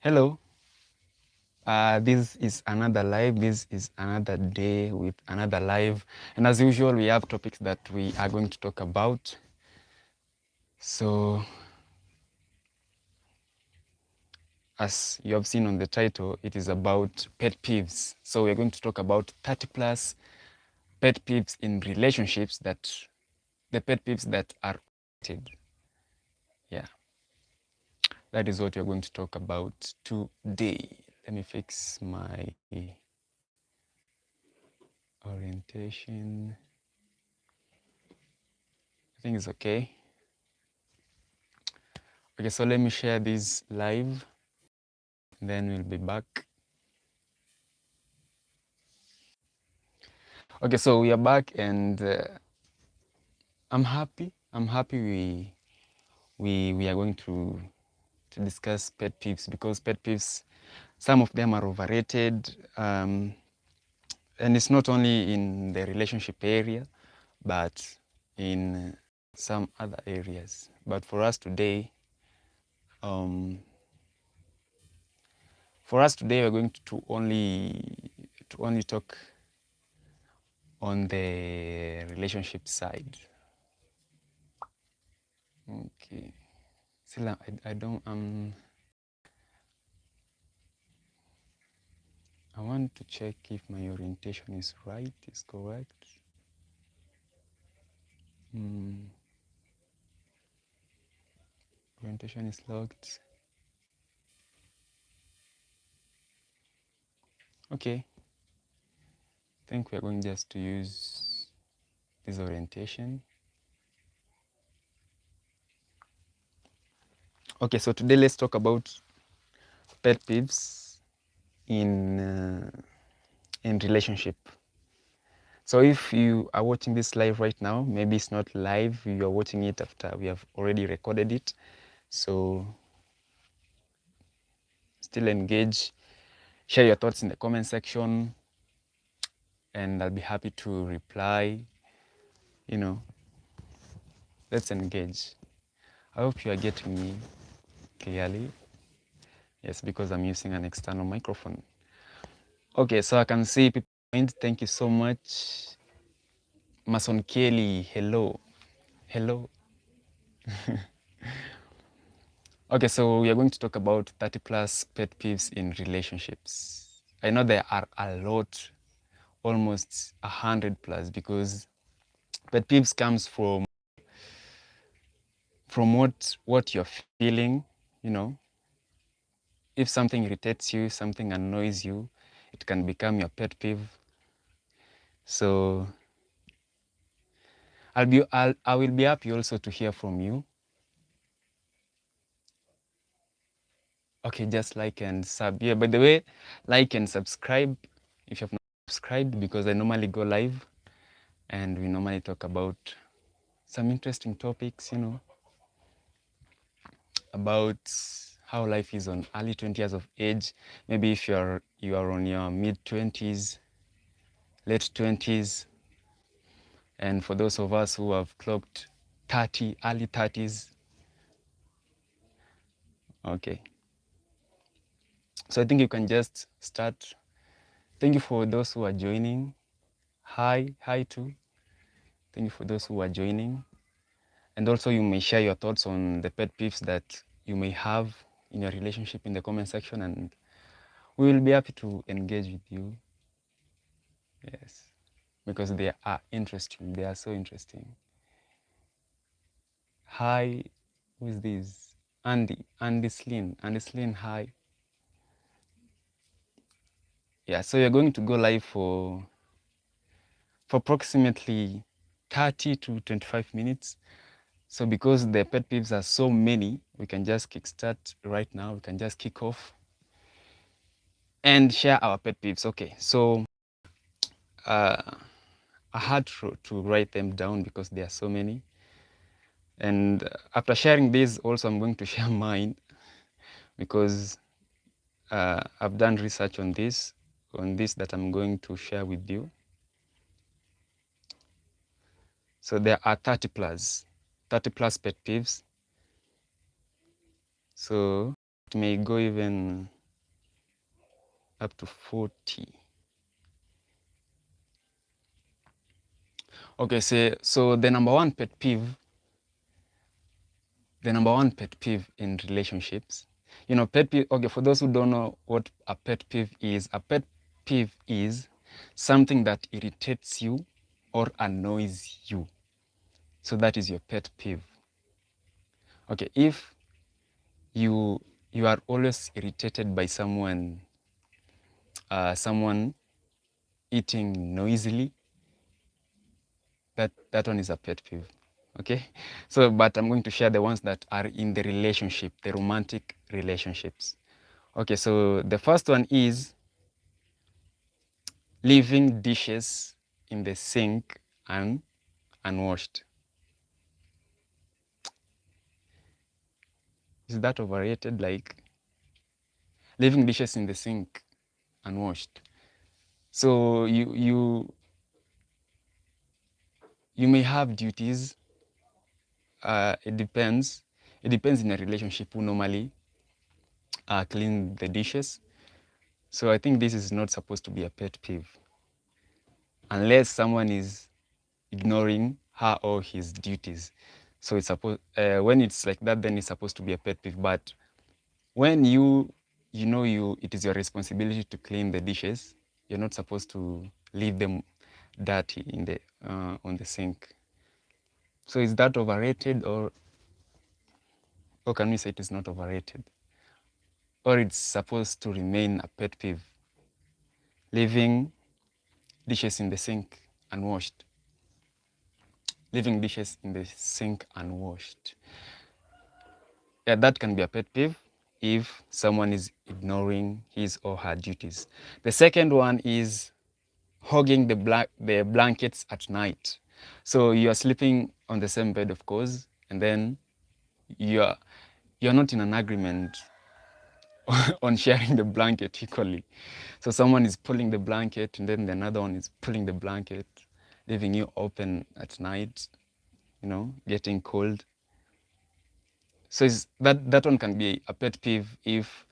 Hello. This is another live. This is another day with another live. And as usual, we have topics that we are going to talk about. So, as you have seen on the title, it is about pet peeves. So, we're going to talk about 30 plus pet peeves in relationships the pet peeves that are related. Yeah, that is what we're going to talk about today. Let me fix my orientation. I think it's okay. Okay, so let me share this live, and then we'll be back. Okay, so we are back, and I'm happy. I'm happy we are going to discuss pet peeves, because pet peeves, some of them are overrated, and it's not only in the relationship area, but in some other areas. But for us today, we're going to only talk on the relationship side. Okay. Still, I don't I want to check if my orientation is right, is correct. Orientation is locked. Okay. I think we're going just to use this orientation. Okay, so today let's talk about pet peeves in relationship. So if you are watching this live right now, maybe it's not live, you are watching it after we have already recorded it. So still engage, share your thoughts in the comment section, and I'll be happy to reply. Let's engage. I hope you are getting me clearly. Yes, because I'm using an external microphone. Okay, so I can see people. Thank you so much. Mason Kelly, hello. Hello. Okay, so we are going to talk about 30 plus pet peeves in relationships. I know there are a lot, almost 100 plus, because pet peeves comes from what you're feeling. If something irritates you, something annoys you, it can become your pet peeve. So I will be happy also to hear from you. Okay, just like and sub. Yeah, by the way, like and subscribe if you have not subscribed, because I normally go live and we normally talk about some interesting topics, about how life is on early 20 years of age. Maybe if you are on your mid 20s, late 20s, and for those of us who have clocked 30, early 30s. Okay. So I think you can just start. Thank you for those who are joining. Hi too. Thank you for those who are joining. And also you may share your thoughts on the pet peeves that you may have in your relationship in the comment section, and we will be happy to engage with you. Yes, because they are interesting. They are so interesting. Hi, who is this? Andy Slin, hi. Yeah, so you're going to go live for approximately 30 to 25 minutes. So because the pet peeves are so many, we can just kickstart right now. We can just kick off and share our pet peeves. Okay, so I had to write them down because there are so many. And after sharing this, also I'm going to share mine, because I've done research on this that I'm going to share with you. So there are 30 plus pet peeves. So it may go even up to 40. Okay, so the number one pet peeve in relationships, pet peeve, okay, for those who don't know what a pet peeve is something that irritates you or annoys you. So that is your pet peeve. Okay, if you are always irritated by someone eating noisily, that one is a pet peeve. Okay, so but I'm going to share the ones that are in the relationship, the romantic relationships. Okay, so the first one is leaving dishes in the sink and unwashed. Is that overrated? Like leaving dishes in the sink unwashed. So you may have duties. It depends. It depends in a relationship who normally clean the dishes. So I think this is not supposed to be a pet peeve, unless someone is ignoring her or his duties. So it's supposed when it's like that, then it's supposed to be a pet peeve. But when it is your responsibility to clean the dishes, you're not supposed to leave them dirty in the on the sink. So is that overrated, or can we say it is not overrated? Or it's supposed to remain a pet peeve, leaving dishes in the sink unwashed. Leaving dishes in the sink unwashed. Yeah, that can be a pet peeve if someone is ignoring his or her duties. The second one is hogging the blankets at night. So you are sleeping on the same bed, of course, and then you're not in an agreement on sharing the blanket equally. So someone is pulling the blanket, and then another one is pulling the blanket, leaving you open at night, getting cold. So that one can be a pet peeve if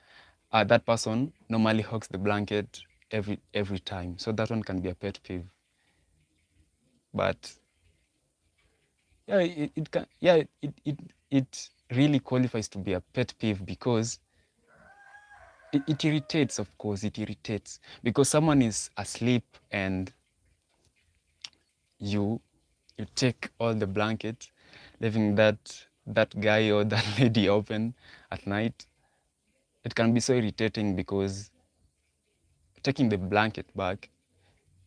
that person normally hugs the blanket every time. So that one can be a pet peeve. But yeah, it can, yeah, it really qualifies to be a pet peeve because it irritates. Of course, it irritates because someone is asleep and you take all the blanket, leaving that guy or that lady open at night. It can be so irritating because taking the blanket back,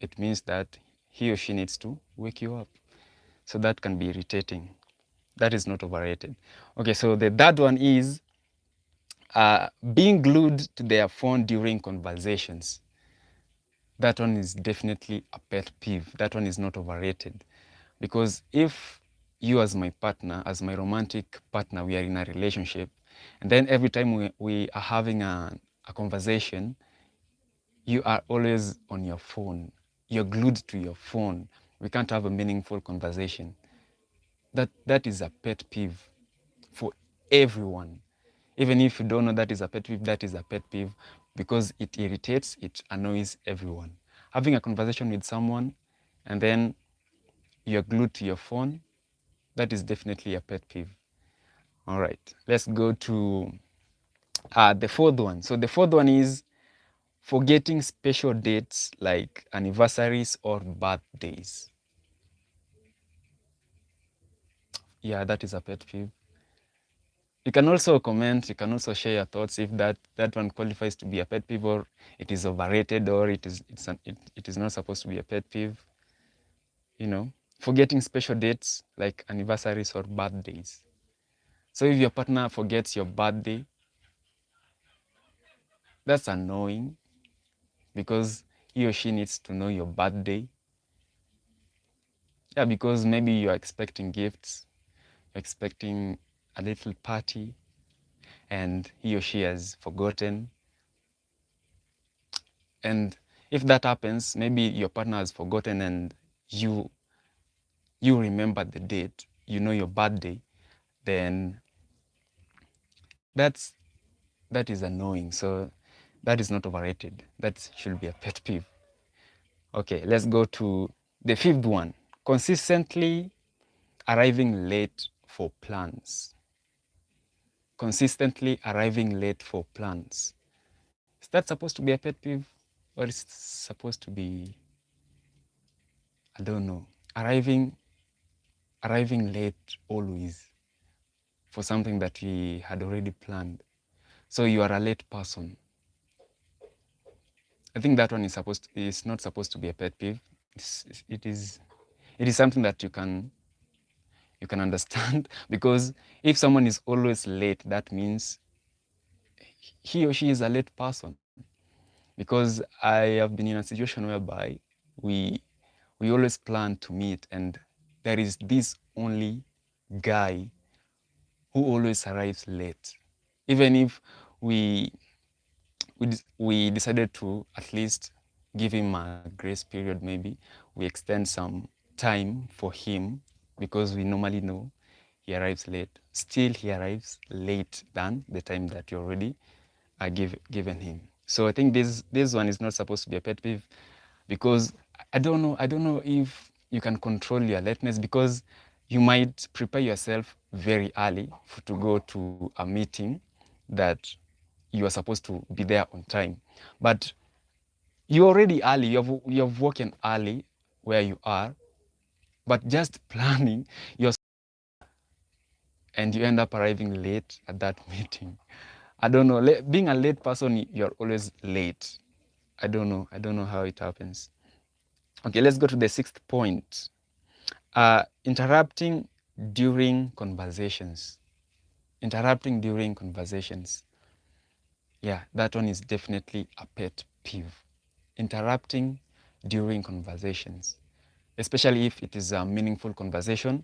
it means that he or she needs to wake you up. So that can be irritating. That is not overrated. Okay, so the third one is being glued to their phone during conversations. That one is definitely a pet peeve. That one is not overrated. Because if you as my partner, as my romantic partner, we are in a relationship, and then every time we are having a conversation, you are always on your phone. You're glued to your phone. We can't have a meaningful conversation. That is a pet peeve for everyone. Even if you don't know that is a pet peeve, that is a pet peeve because it irritates, it annoys everyone. Having a conversation with someone and then you're glued to your phone, that is definitely a pet peeve. All right, let's go to the fourth one. So the fourth one is forgetting special dates like anniversaries or birthdays. Yeah, that is a pet peeve. You can also comment, you can also share your thoughts if that one qualifies to be a pet peeve or it is overrated or it is not supposed to be a pet peeve. Forgetting special dates like anniversaries or birthdays. So if your partner forgets your birthday, that's annoying because he or she needs to know your birthday. Yeah, because maybe you're expecting gifts, you're expecting a little party, and he or she has forgotten. And if that happens, maybe your partner has forgotten and you remember the date, your birthday, then that is annoying. So That is not overrated. That should be a pet peeve. Okay, let's go to the fifth one. Consistently arriving late for plans. Consistently arriving late for plans. Is that supposed to be a pet peeve? Or is it supposed to be, I don't know, arriving late always for something that we had already planned? So you are a late person. I think that one is not supposed to be a pet peeve. It is something that you can understand because if someone is always late, that means he or she is a late person. Because I have been in a situation whereby we always plan to meet, and there is this only guy who always arrives late. Even if we we decided to at least give him a grace period, maybe we extend some time for him because we normally know he arrives late. Still, he arrives late than the time that you already given him. So I think this one is not supposed to be a pet peeve because I don't know if you can control your lateness because you might prepare yourself very early to go to a meeting that you are supposed to be there on time. But you're already early, you have woken early where you are, but just planning your and you end up arriving late at that meeting. I don't know. Being a late person, you're always late. I don't know how it happens. Okay, let's go to the sixth point. Interrupting during conversations. Interrupting during conversations. Yeah, that one is definitely a pet peeve. Interrupting during conversations, especially if it is a meaningful conversation.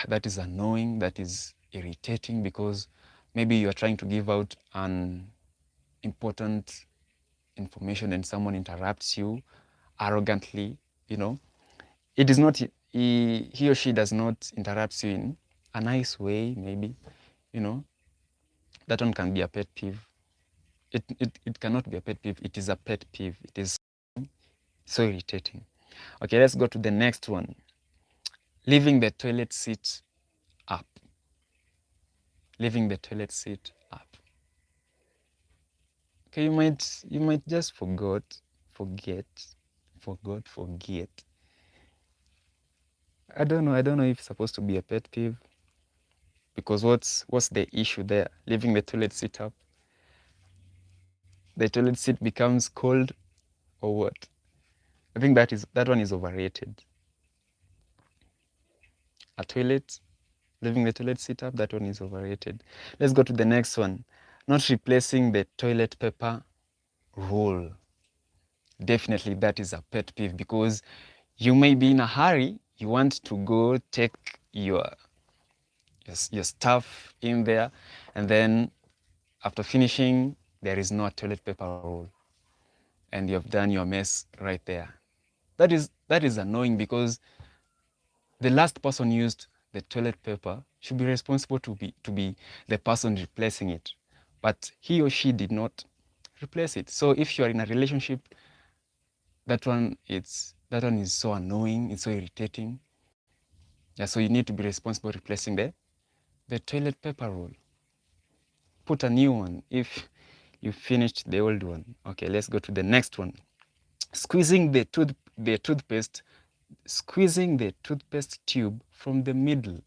That is annoying, that is irritating because maybe you are trying to give out an important information and someone interrupts you arrogantly, you know. It is not, he or she does not interrupt you in a nice way, maybe, you know. That one can be a pet peeve. It cannot be a pet peeve, it is a pet peeve. It is so irritating. Okay, let's go to the next one. Leaving the toilet seat up. Leaving the toilet seat up. Okay, you might just forget. I don't know if it's supposed to be a pet peeve because what's the issue there? Leaving the toilet seat up. The toilet seat becomes cold or what? I think that one is overrated. A toilet, leaving the toilet seat up, that one is overrated. Let's go to the next one. Not replacing the toilet paper roll. Definitely that is a pet peeve because you may be in a hurry, you want to go take your stuff in there, and then after finishing, there is no toilet paper roll, and you have done your mess right there. That is annoying because the last person used the toilet paper should be responsible to be the person replacing it, but he or she did not replace it. So if you are in a relationship, that one is so annoying, it's so irritating. Yeah, so you need to be responsible replacing the toilet paper roll. Put a new one if you finished the old one. Okay, let's go to the next one. Squeezing the toothpaste tube from the middle.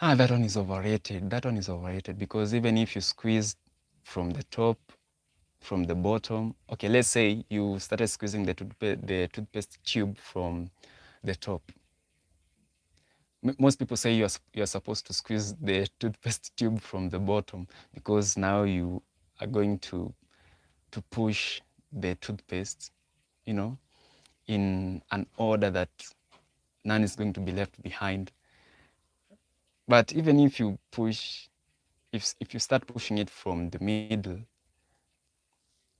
That one is overrated. That one is overrated because even if you squeeze from the top, from the bottom, okay, let's say you started squeezing the toothpaste tube from the top. Most people say you're supposed to squeeze the toothpaste tube from the bottom because now you are going to push the toothpaste, you know, in an order that none is going to be left behind. But even if you push, if you start pushing it from the middle,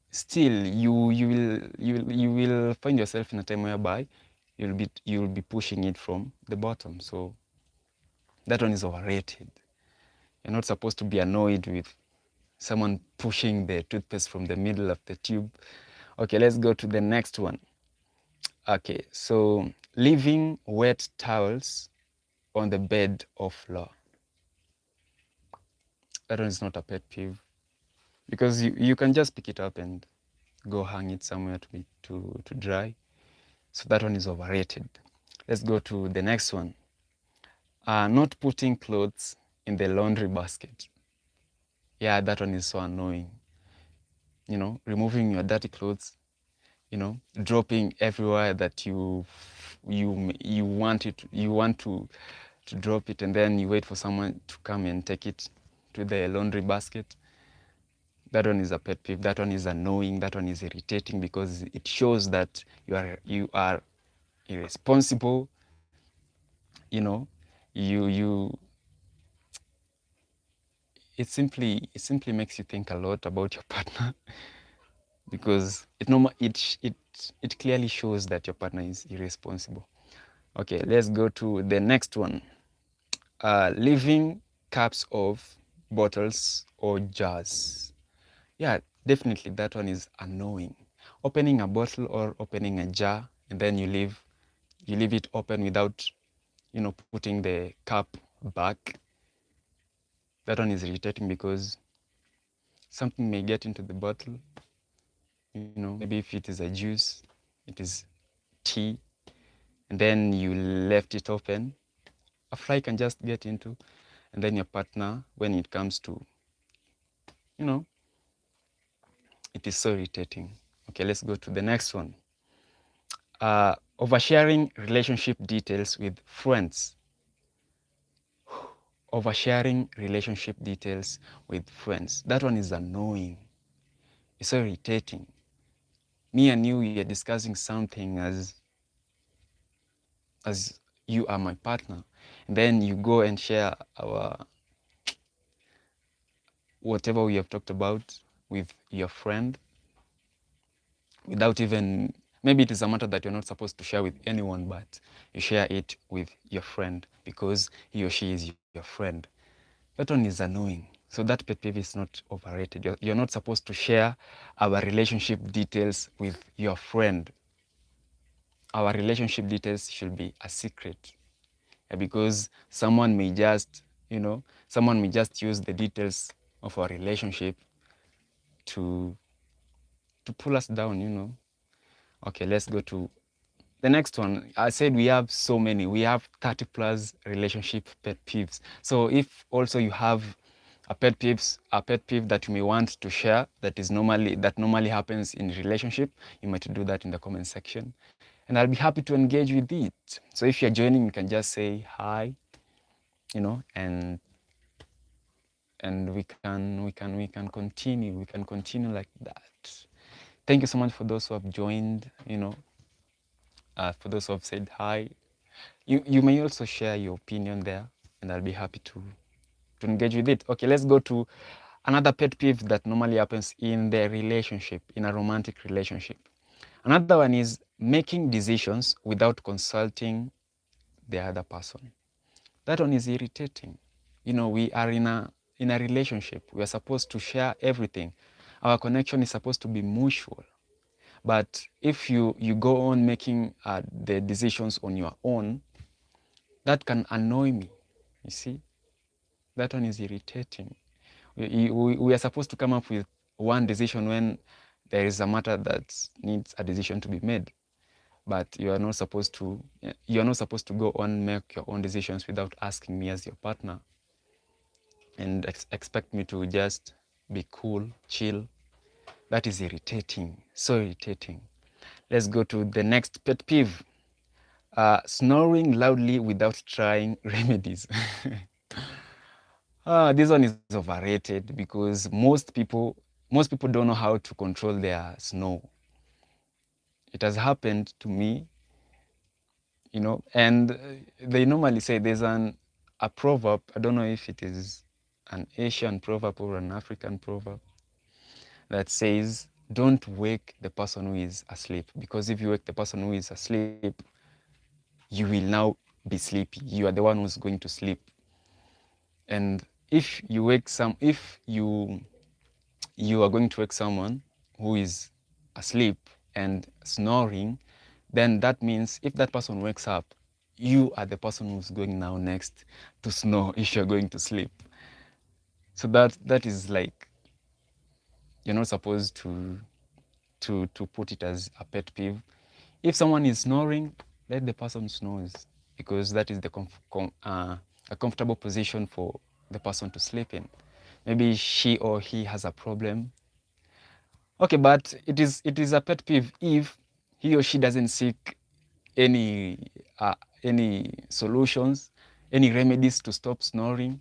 still you will find yourself in a time whereby you'll be pushing it from the bottom. So that one is overrated. You're not supposed to be annoyed with someone pushing the toothpaste from the middle of the tube. Okay, let's go to the next one. Okay, so leaving wet towels on the bed or floor. That one is not a pet peeve because you can just pick it up and go hang it somewhere to dry. So that one is overrated. Let's go to the next one. Not putting clothes in the laundry basket. Yeah, that one is so annoying. Removing your dirty clothes, dropping everywhere that you want to drop it, and then you wait for someone to come and take it to the laundry basket. That one is a pet peeve. That one is annoying. That one is irritating because it shows that you are irresponsible. You know, you it simply makes you think a lot about your partner because it clearly shows that your partner is irresponsible. Okay, let's go to the next one. Leaving caps of bottles or jars. Yeah, definitely that one is annoying. Opening a bottle or opening a jar and then you leave it open without putting the cap back. That one is irritating because something may get into the bottle. Maybe if it is a juice, it is tea, and then you left it open, a fly can just get into, and then your partner, when it comes to, you know, it is so irritating. Okay, let's go to the next one. Oversharing relationship details with friends. Oversharing relationship details with friends. That one is annoying. It's so irritating. Me and you are discussing something as you are my partner, and then you go and share our whatever we have talked about with your friend without even, maybe it is a matter that you're not supposed to share with anyone, but you share it with your friend because he or she is your friend. That one is annoying. So that pet peeve is not overrated. You're not supposed to share our relationship details with your friend. Our relationship details should be a secret. Because someone may just use the details of our relationship to pull us down. Okay, let's go to the next one. I said we have so many. We have 30 plus relationship pet peeves. So if also you have a pet peeve that you may want to share that normally happens in relationship, you might do that in the comment section, and I'll be happy to engage with it. So if you're joining, you can just say hi, and we can continue. We can continue like that. Thank you so much for those who have joined. For those who have said hi. You may also share your opinion there, and I'll be happy to engage with it. Okay, let's go to another pet peeve that normally happens in the relationship, in a romantic relationship. Another one is making decisions without consulting the other person. That one is irritating. We are in a relationship. We are supposed to share everything. Our connection is supposed to be mutual. But if you go on making the decisions on your own, that can annoy me. You see, that one is irritating. We are supposed to come up with one decision when there is a matter that needs a decision to be made. But you're not supposed to go on make your own decisions without asking me as your partner and expect me to just be cool, chill. That is irritating, so irritating. Let's go to the next pet peeve. Snoring loudly without trying remedies. This one is overrated because most people don't know how to control their snore. It has happened to me, and they normally say there's a proverb. I don't know if it is an Asian proverb or an African proverb that says, "Don't wake the person who is asleep, because if you wake the person who is asleep, you will now be sleepy. You are the one who's going to sleep." And if you you are going to wake someone who is asleep and snoring, then that means if that person wakes up, you are the person who's going now next to snore if you're going to sleep. So that is like, you're not supposed to put it as a pet peeve. If someone is snoring, let the person snores, because that is a comfortable position for the person to sleep in. Maybe she or he has a problem. Okay, but it is a pet peeve if he or she doesn't seek any any solutions, any remedies to stop snoring.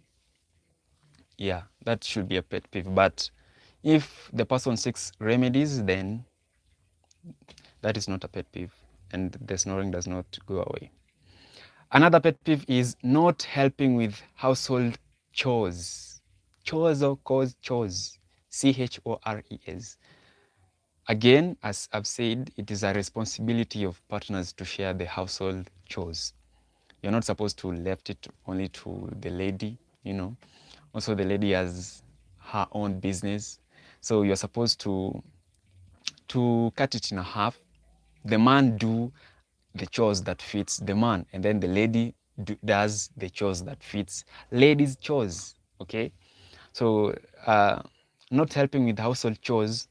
Yeah, that should be a pet peeve. But if the person seeks remedies, then that is not a pet peeve, and the snoring does not go away. Another pet peeve is not helping with household chores. Chores or chores. CHORES. Again, as I've said, it is a responsibility of partners to share the household chores. You're not supposed to left it only to the lady, you know. Also, the lady has her own business. So you're supposed to cut it in half. The man do the chores that fits the man, and then the lady does the chores that fits ladies' chores. Okay, so not helping with household chores,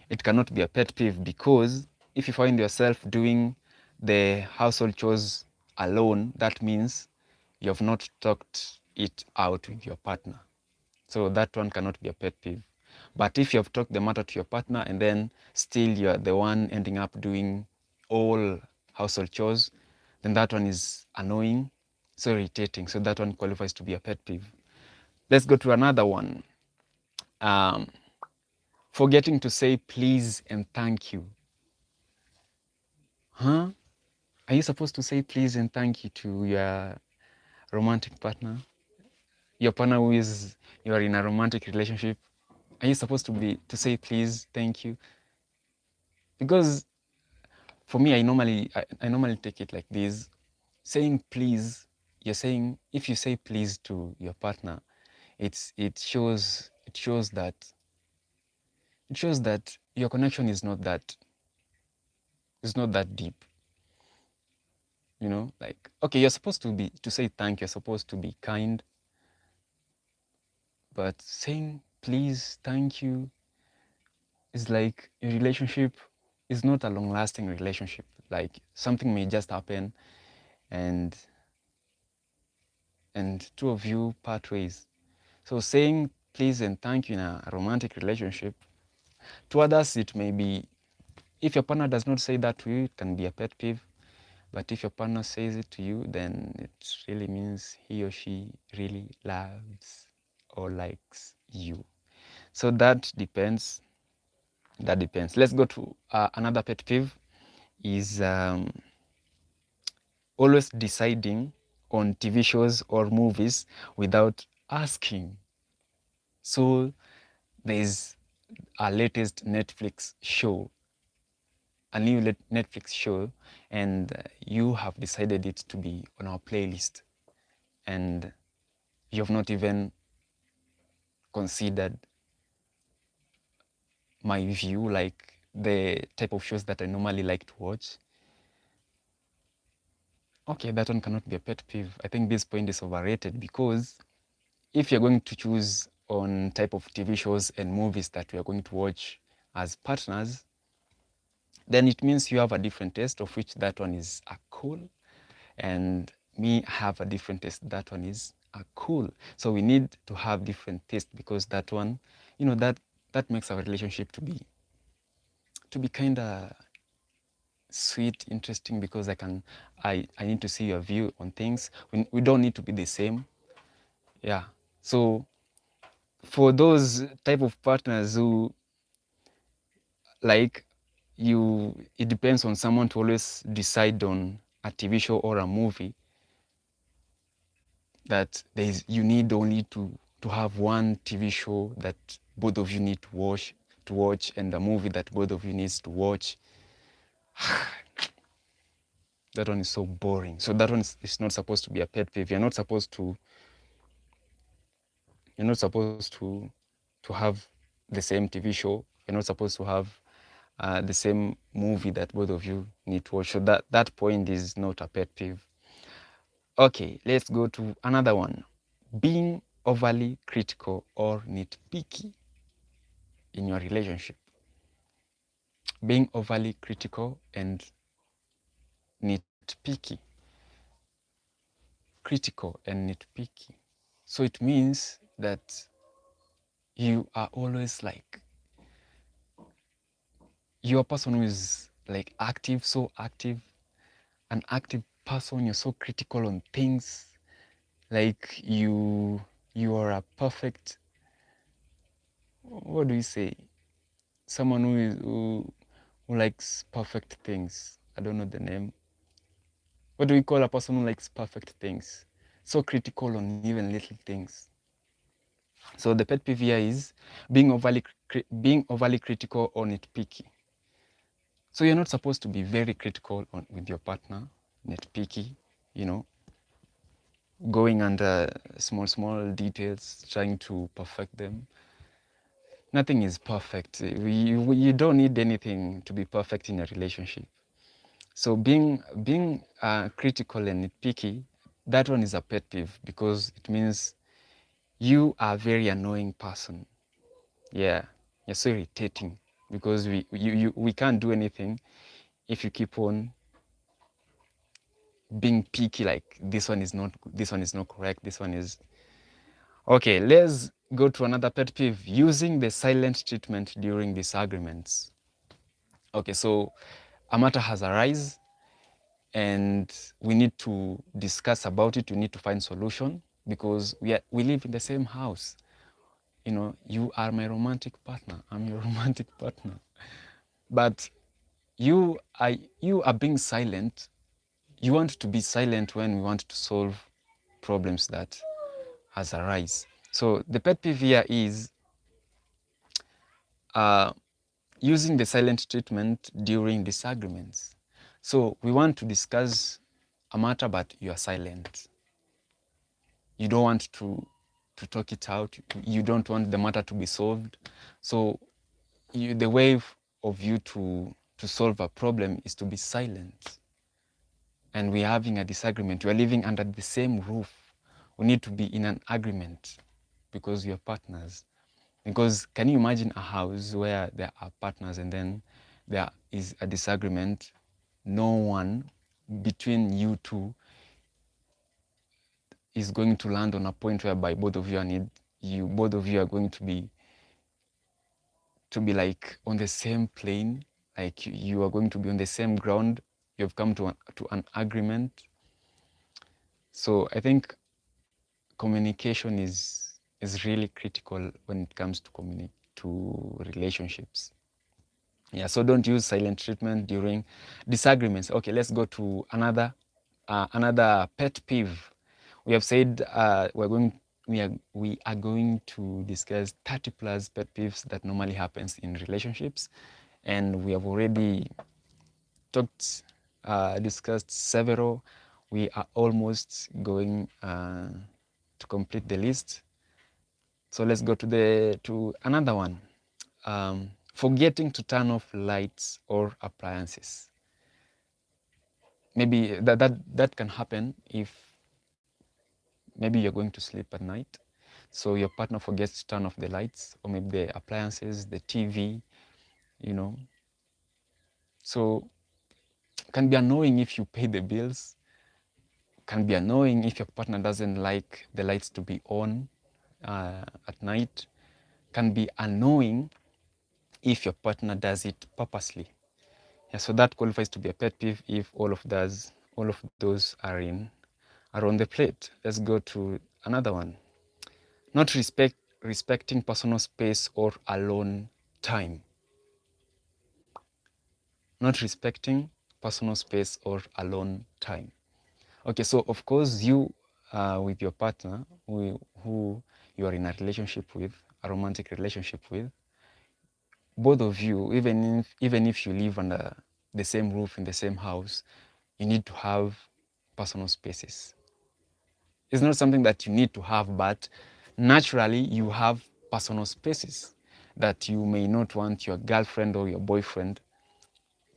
it cannot be a pet peeve, because if you find yourself doing the household chores alone, that means you have not talked it out with your partner. So that one cannot be a pet peeve. But if you have talked the matter to your partner and then still you're the one ending up doing all household chores, then that one is annoying, so irritating. So that one qualifies to be a pet peeve. Let's go to another one. Um, Forgetting to say please and thank you. Huh? Are you supposed to say please and thank you to your romantic partner? Your partner who is, you are in a romantic relationship. Are you supposed to say please, thank you? Because for me, I normally take it like this. Saying please, you're saying, if you say please to your partner, it shows that your connection is not that deep. You know, like, okay, you're supposed to say thank you, you're supposed to be kind, but saying please, thank you is like a relationship is not a long lasting relationship. Like, something may just happen, and two of you part ways. So saying please and thank you in a romantic relationship, to others it may be, if your partner does not say that to you, it can be a pet peeve. But if your partner says it to you, then it really means he or she really loves or likes you. So that depends. That depends. Let's go to another pet peeve is always deciding on TV shows or movies without asking. So there's a latest Netflix show, a new Netflix show, and you have decided it to be on our playlist, and you have not even considered my view, like the type of shows that I normally like to watch. Okay, that one cannot be a pet peeve. I think this point is overrated, because if you're going to choose on type of TV shows and movies that we are going to watch as partners, then it means you have a different taste, of which that one is a cool, and me have a different taste, that one is a cool. So we need to have different taste, because that one, that makes our relationship to be kind of sweet, interesting, because I need to see your view on things. We don't need to be the same. Yeah. So for those type of partners who, like, it depends on someone to always decide on a TV show or a movie, that you need only to have one TV show that both of you need to watch, and a movie that both of you needs to watch. That one is so boring. So that one is not supposed to be a pet peeve. You're not supposed to have the same TV show. You're not supposed to have the same movie that both of you need to watch. So that point is not a pet peeve. Okay, let's go to another one. Being overly critical or nitpicky in your relationship. Being overly critical and nitpicky. Critical and nitpicky. So it means that you are always like, you're a person who is like active, so active, an active person. You're so critical on things. Like you are a perfect, what do you say? Someone who likes perfect things. I don't know the name. What do we call a person who likes perfect things? So critical on even little things. So the pet peeve here is being overly critical or nitpicky. So you're not supposed to be very critical with your partner, nitpicky, you know, going under small details, trying to perfect them. Nothing is perfect. You don't need anything to be perfect in a relationship. So being critical and nitpicky, that one is a pet peeve because it means you are a very annoying person. Yeah, you're so irritating because we can't do anything if you keep on being picky, like this one is not correct, this one is okay. Let's go to another pet peeve: using the silent treatment during disagreements. Okay, so a matter has arisen and we need to discuss about it. We need to find solution because we live in the same house. You know, you are my romantic partner, I'm your romantic partner, but you are being silent. You want to be silent when we want to solve problems that has arise. So the pet peeve here is using the silent treatment during disagreements. So we want to discuss a matter, but you are silent. You don't want to talk it out. You don't want the matter to be solved. So the way of you to solve a problem is to be silent. And we're having a disagreement. We're living under the same roof. We need to be in an agreement because we are partners. Because can you imagine a house where there are partners and then there is a disagreement? No one between you two is going to land on a point whereby both of you are going to be like on the same plane, like you are going to be on the same ground. You've come to an agreement. So I think communication is really critical when it comes to relationships. Yeah, so don't use silent treatment during disagreements. Okay, let's go to another pet peeve. We have said we are going to discuss 30 plus pet peeves that normally happens in relationships, and we have already discussed several. We are almost going to complete the list. So let's go to another one. Forgetting to turn off lights or appliances. Maybe that can happen if maybe you're going to sleep at night, so your partner forgets to turn off the lights or maybe the appliances, the TV, you know. So can be annoying if you pay the bills, can be annoying if your partner doesn't like the lights to be on at night, can be annoying if your partner does it purposely. Yeah, so that qualifies to be a pet peeve if all of those are on the plate. Let's go to another one. Not respecting personal space or alone time. Not respecting personal space or alone time. Okay, so of course you with your partner who you are in a relationship with, a romantic relationship with, both of you, even if you live under the same roof in the same house, you need to have personal spaces. It's not something that you need to have, but naturally you have personal spaces. that you may not want your girlfriend or your boyfriend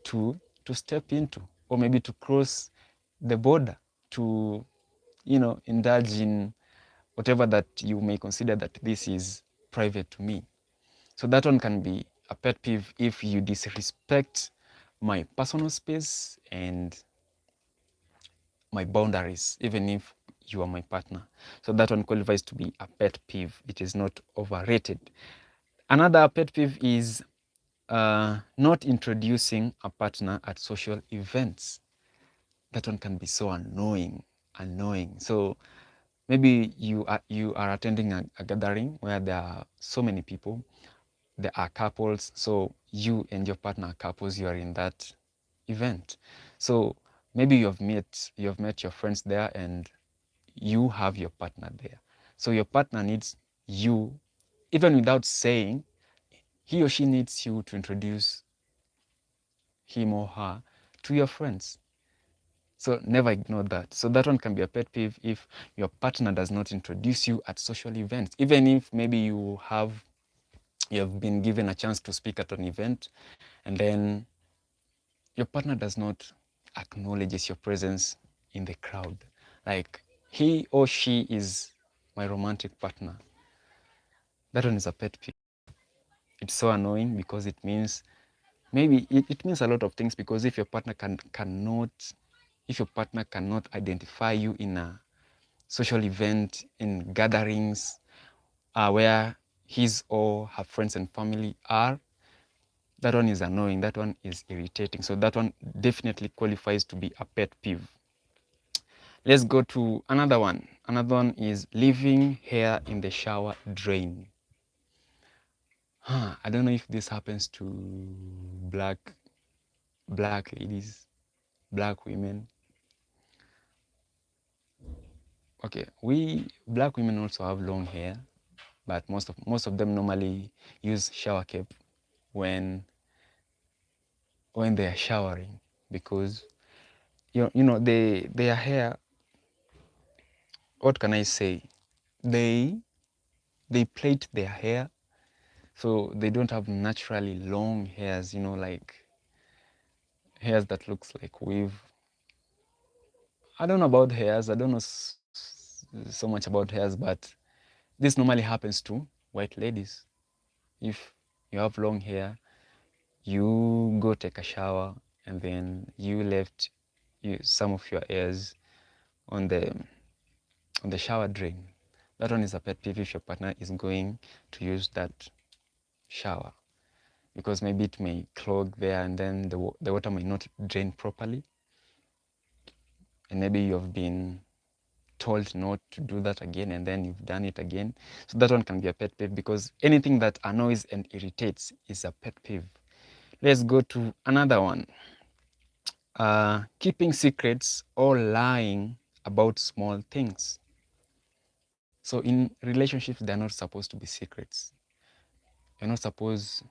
to step into, or maybe to cross the border to, indulge in whatever that you may consider that this is private to me. So that one can be a pet peeve if you disrespect my personal space and my boundaries, even if you are my partner. So that one qualifies to be a pet peeve. It is not overrated. Another pet peeve is not introducing a partner at social events. That one can be so annoying. So maybe you are attending a gathering where there are so many people. There are couples, so you and your partner are couples. You are in that event. So maybe you have met your friends there, and you have your partner there. So your partner needs you, even without saying, he or she needs you to introduce him or her to your friends. So never ignore that. So that one can be a pet peeve if your partner does not introduce you at social events. Even if maybe you have been given a chance to speak at an event, and then your partner does not acknowledges your presence in the crowd. Like, he or she is my romantic partner. That one is a pet peeve. It's so annoying because it means maybe it means a lot of things, because if your partner cannot identify you in a social event, in gatherings where his or her friends and family are, that one is annoying, that one is irritating. So that one definitely qualifies to be a pet peeve. Let's go to another one. Another one is leaving hair in the shower drain. I don't know if this happens to black ladies, black women. Okay, we black women also have long hair, but most of them normally use shower cap when they are showering, because their hair, what can I say? They plait their hair, so they don't have naturally long hairs, like hairs that looks like weave. I don't know about hairs. I don't know so much about hairs, but this normally happens to white ladies. If you have long hair, you go take a shower, and then you left some of your hairs on the shower drain. That one is a pet peeve if your partner is going to use that shower, because maybe it may clog there, and then the water may not drain properly, and maybe you've been told not to do that again, and then you've done it again. So that one can be a pet peeve, because anything that annoys and irritates is a pet peeve. Let's go to another one. Keeping secrets or lying about small things. So in relationships, they're not supposed to be secrets. You're not supposed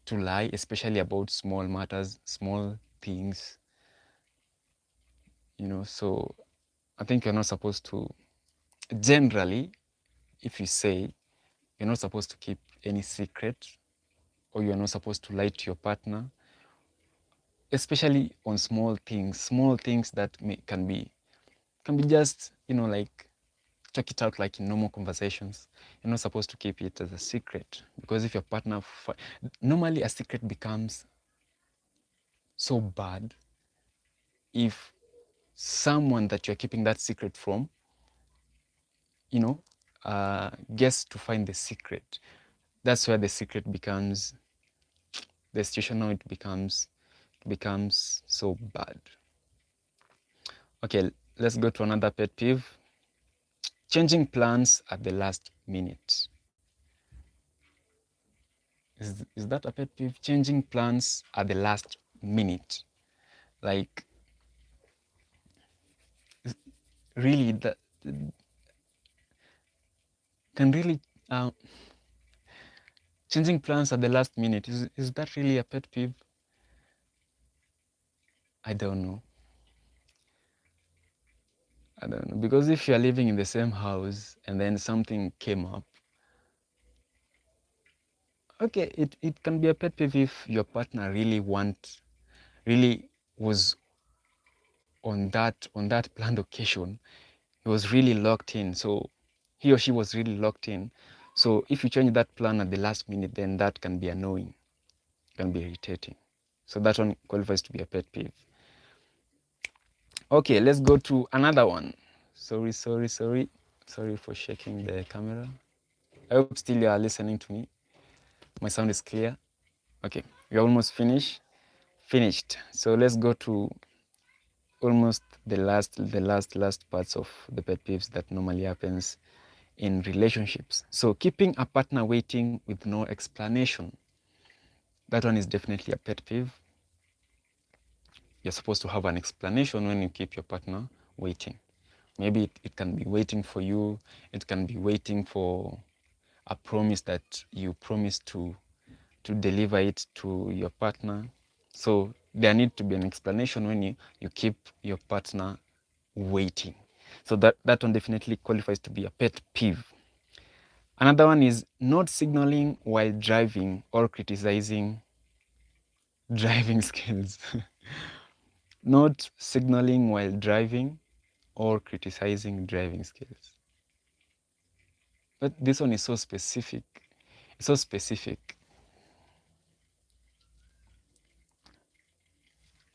to lie, especially about small matters, small things. So I think you're not supposed to, generally, if you say, you're not supposed to keep any secret, or you're not supposed to lie to your partner, especially on small things that can be just, like, talk it out like in normal conversations. You're not supposed to keep it as a secret, because if your partner, normally a secret becomes so bad if someone that you're keeping that secret from, gets to find the secret. That's where the secret becomes, the situation now it becomes so bad. Okay, let's go to another pet peeve. Changing plans at the last minute. Is that a pet peeve? Changing plans at the last minute. Like, really, that can really, changing plans at the last minute, is that really a pet peeve? I don't know. I don't know. Because if you're living in the same house and then something came up, Okay, it can be a pet peeve if your partner really was on that planned occasion. He was really locked in. So he or she was really locked in. So if you change that plan at the last minute, then that can be annoying, can be irritating. So that one qualifies to be a pet peeve. Okay, let's go to another one. Sorry for shaking the camera. I hope still you are listening to me. My sound is clear. Okay, we're almost finished. So let's go to almost the last parts of the pet peeves that normally happens in relationships. So keeping a partner waiting with no explanation. That one is definitely a pet peeve. You're supposed to have an explanation when you keep your partner waiting. Maybe it can be waiting for you. It can be waiting for a promise that you promised to deliver it to your partner. So there need to be an explanation when you keep your partner waiting. So that one definitely qualifies to be a pet peeve. Another one is not signaling while driving or criticizing driving skills. Not signaling while driving or criticizing driving skills. But this one is so specific. It's so specific.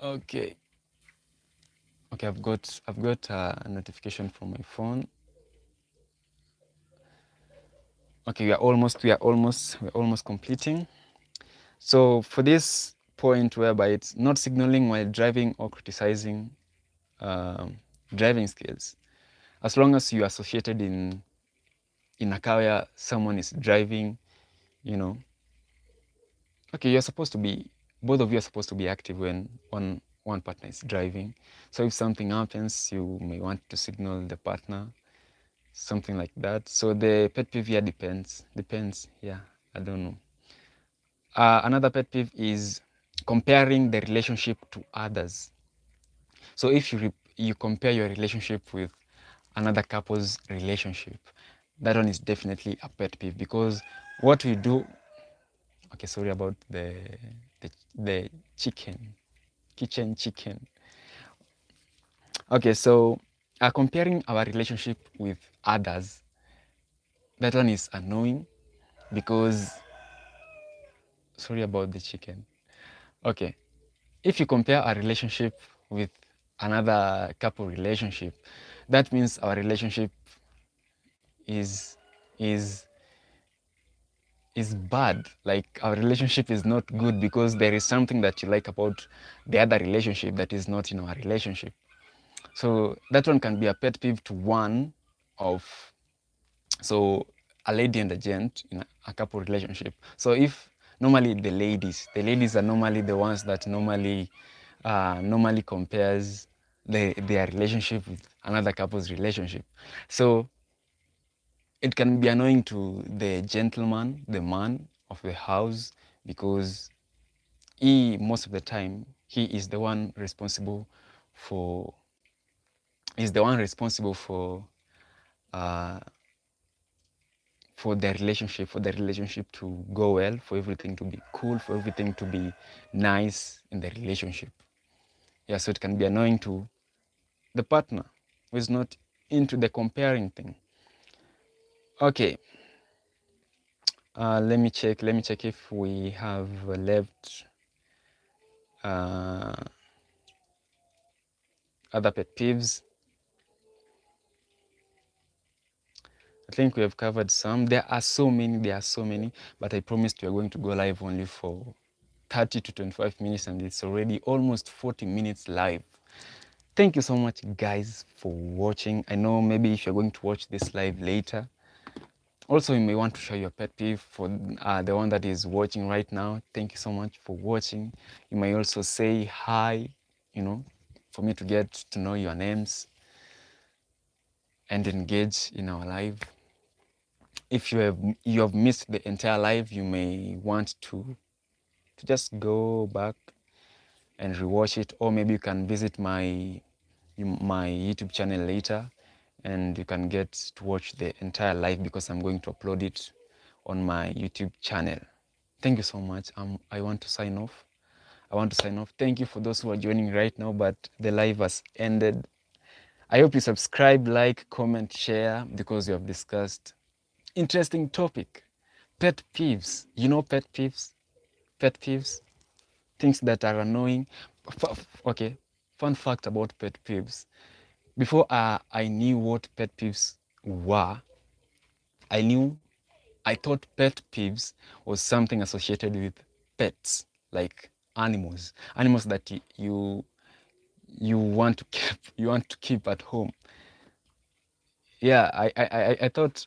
Okay. Okay, I've got a notification from my phone. Okay, we're almost completing. So for this point whereby it's not signaling while driving or criticizing driving skills, as long as you are associated in a car where someone is driving, you know, okay, both of you are supposed to be active when one partner is driving. So if something happens, you may want to signal the partner, something like that. So the pet peeve here depends. Yeah, I don't know. Another pet peeve is comparing the relationship to others. So if you compare your relationship with another couple's relationship, that one is definitely a pet peeve, because what we do. Okay, sorry about the kitchen chicken. Okay, so comparing our relationship with others, that one is annoying, because sorry about the chicken. Okay, if you compare our relationship with another couple relationship, that means our relationship is is is bad. Like, our relationship is not good because there is something that you like about the other relationship that is not in our relationship. So that one can be a pet peeve to one of, so a lady and a gent in a couple relationship. So if normally the ladies are normally the ones that normally compares their relationship with another couple's relationship. So it can be annoying to the gentleman, the man of the house, because most of the time he is the one responsible for uh, for the relationship to go well, for everything to be cool, for everything to be nice in the relationship. Yeah, so it can be annoying to the partner who is not into the comparing thing. Okay, let me check if we have left other pet peeves. I think we have covered some. There are so many, but I promised we are going to go live only for 30 to 25 minutes, and it's already almost 40 minutes live. Thank you so much, guys, for watching. I know maybe if you're going to watch this live later, also you may want to share your pet peeve for the one that is watching right now. Thank you so much for watching. You may also say hi, for me to get to know your names and engage in our live. If you have missed the entire live, you may want to just go back and rewatch it, or maybe you can visit my YouTube channel later, and you can get to watch the entire live, because I'm going to upload it on my YouTube channel. Thank you so much. I want to sign off. Thank you for those who are joining right now, but the live has ended. I hope you subscribe, like, comment, share, because we have discussed interesting topic. Pet peeves. You know pet peeves? Pet peeves? Things that are annoying. Okay, fun fact about pet peeves. Before I knew what pet peeves were, I thought pet peeves was something associated with pets, like animals that you want to keep at home. Yeah, I thought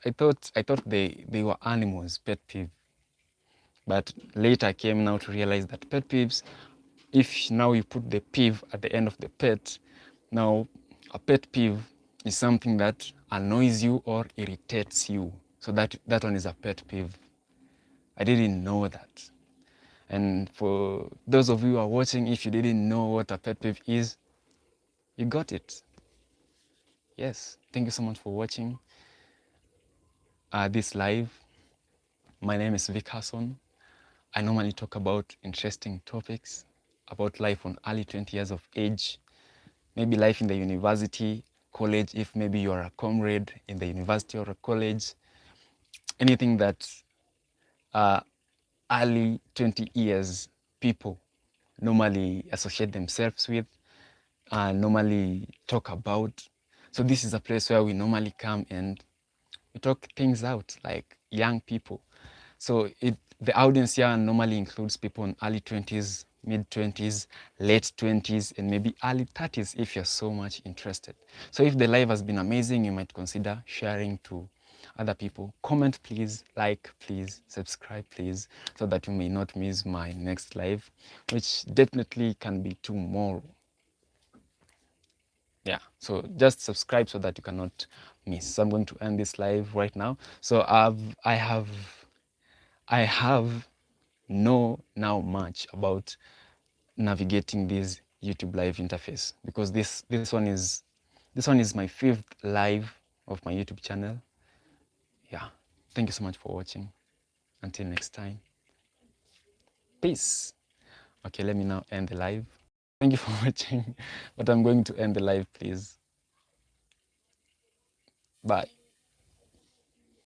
they were animals, pet peeve. But later I came now to realize that pet peeves, if now you put the peeve at the end of the pet, now a pet peeve is something that annoys you or irritates you. So that one is a pet peeve. I didn't know that. And for those of you who are watching, if you didn't know what a pet peeve is, you got it. Yes. Thank you so much for watching this live. My name is Vick Hason. I normally talk about interesting topics about life on early 20 years of age, maybe life in the university, college, if maybe you're a comrade in the university or a college, anything that early 20 years people normally associate themselves with, normally talk about. So this is a place where we normally come and we talk things out like young people. So the audience here normally includes people in early 20s, mid 20s, late 20s, and maybe early 30s if you're so much interested. So if the live has been amazing, you might consider sharing to other people. Comment please, like please, subscribe please, so that you may not miss my next live, which definitely can be tomorrow. Yeah, so just subscribe so that you cannot miss. So I'm going to end this live right now. So I have know now much about navigating this YouTube live interface, because this one is my 5th live of my YouTube channel. Yeah, thank you so much for watching. Until next time, peace. Okay, let me now end the live. Thank you for watching, but I'm going to end the live, please. Bye.